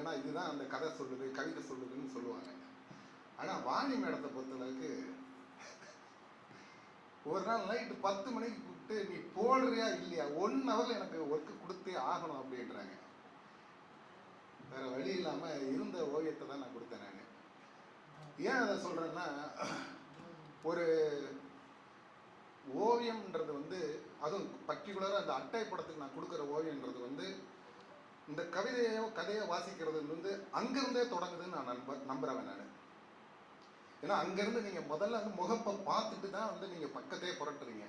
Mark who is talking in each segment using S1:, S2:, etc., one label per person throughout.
S1: இல்லைன்னா இதுதான் அந்த கதை சொல்லுது கவிதை சொல்லுதுன்னு சொல்லுவாங்க. ஆனால் வாணி மேடத்தை பொறுத்தளவுக்கு ஒரு நாள் நைட்டு 10 மணிக்கு கூப்பிட்டு நீ போடுறியா இல்லையா 1 ஹவரில் எனக்கு ஒர்க்கு கொடுத்தே ஆகணும் அப்படின்றாங்க. வேற வழி இல்லாமல் இருந்த ஓவியத்தை தான் நான் கொடுத்தேன். நான் ஏன் அதை சொல்கிறேன்னா, ஒரு ஓவியம்ன்றது வந்து அதுவும் பர்டிகுலராக அந்த அட்டை படத்துக்கு நான் கொடுக்குற ஓவியன்றது வந்து இந்த கவிதையோ கதையோ வாசிக்கிறது வந்து அங்கிருந்தே தொடங்குதுன்னு நான் நம்புறவன் நான். ஏன்னா அங்கேருந்து நீங்கள் முதல்ல வந்து முகப்பை பார்த்துட்டு தான் வந்து நீங்கள் பக்கத்தையே புரட்டுறீங்க.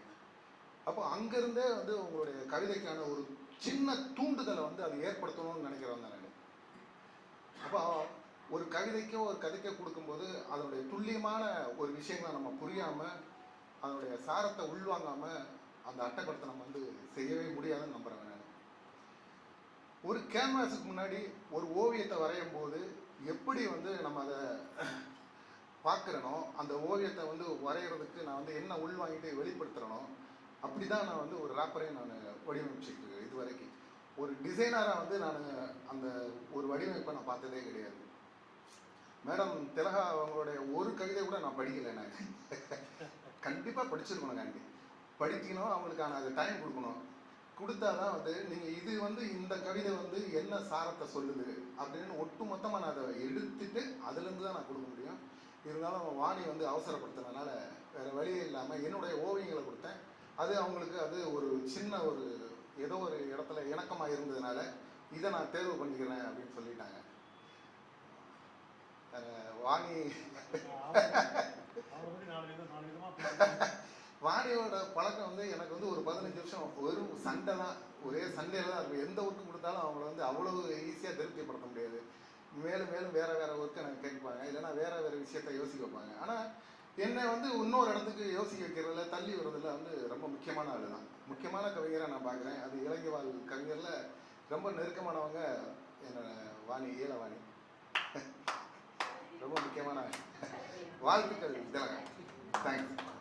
S1: அப்போ அங்கேருந்தே வந்து உங்களுடைய கவிதைக்கான ஒரு சின்ன தூண்டுதலை வந்து அதை ஏற்படுத்தணும்னு நினைக்கிறவன் தான் நான். அப்போ ஒரு கவிதைக்கோ ஒரு கதைக்கோ கொடுக்கும்போது அதனுடைய துல்லியமான ஒரு விஷயங்களை நம்ம புரியாமல் அதனுடைய சாரத்தை உள்வாங்காமல் அந்த அட்டைப்படத்தை நம்ம வந்து செய்யவே முடியாதுன்னு நம்புறேன் நான். ஒரு கேன்வாஸுக்கு முன்னாடி ஒரு ஓவியத்தை வரையும் போது எப்படி வந்து நம்ம அதை பார்க்குறனோ அந்த ஓவியத்தை வந்து வரைகிறதுக்கு நான் வந்து என்ன உள்வாங்கிட்டு வெளிப்படுத்துகிறனோ அப்படி தான் நான் வந்து ஒரு ராப்பரையும் நான் வடிவமைச்சிட்டு இது வரைக்கும். ஒரு டிசைனராக வந்து நான் அந்த ஒரு வடிவமைப்பை நான் பார்த்ததே கிடையாது. மேடம் திலகா அவங்களுடைய ஒரு கவிதை கூட நான் படிக்கலை. நான் கண்டிப்பாக படிச்சிருக்கணும். படிக்கணும், அவங்களுக்கான அது டைம் கொடுக்கணும். கொடுத்தாதான் வந்து நீங்கள் இது வந்து இந்த கவிதை வந்து என்ன சாரத்தை சொல்லுது அப்படின்னு ஒட்டு மொத்தமாக நான் அதை எடுத்துட்டு அதுலேருந்து தான் நான் கொடுக்க முடியும். இருந்தாலும் வாணி வந்து அவசரப்படுத்துறதுனால வேறு வழியே இல்லாமல் என்னுடைய ஓவியங்களை கொடுத்தேன். அது அவங்களுக்கு அது ஒரு சின்ன ஒரு ஏதோ ஒரு இடத்துல இணக்கமாக இருந்ததுனால இதை நான் தேர்வு பண்ணிக்கிறேன் அப்படின்னு சொல்லிட்டாங்க. வாணி வாணியோட பழக்கம் வந்து எனக்கு வந்து ஒரு 15 வருஷம் வெறும் சண்டை தான், ஒரே சண்டையில் தான் இருக்கும். எந்த ஒர்க்கு கொடுத்தாலும் அவங்கள வந்து அவ்வளோ ஈஸியாக திருப்திப்படுத்த முடியாது. மேலும் மேலும் வேறு வேறு ஒர்க்கை எனக்கு கேட்பாங்க, இல்லைன்னா வேறு வேறு விஷயத்த யோசிக்க வைப்பாங்க. ஆனால் என்னை வந்து இன்னொரு இடத்துக்கு யோசிக்க வைக்கிறதுல தள்ளி விடுறதுல வந்து ரொம்ப முக்கியமான ஆள் தான். முக்கியமான கவிஞரை நான் பார்க்குறேன். அது இலங்கைவாழ் கவிஞரில் ரொம்ப நெருக்கமானவங்க என்னோட வாணி, ஈழவாணி. ரொம்ப முக்கியமான வாழ்த்துக்கள் திலகா. தேங்க்ஸ்.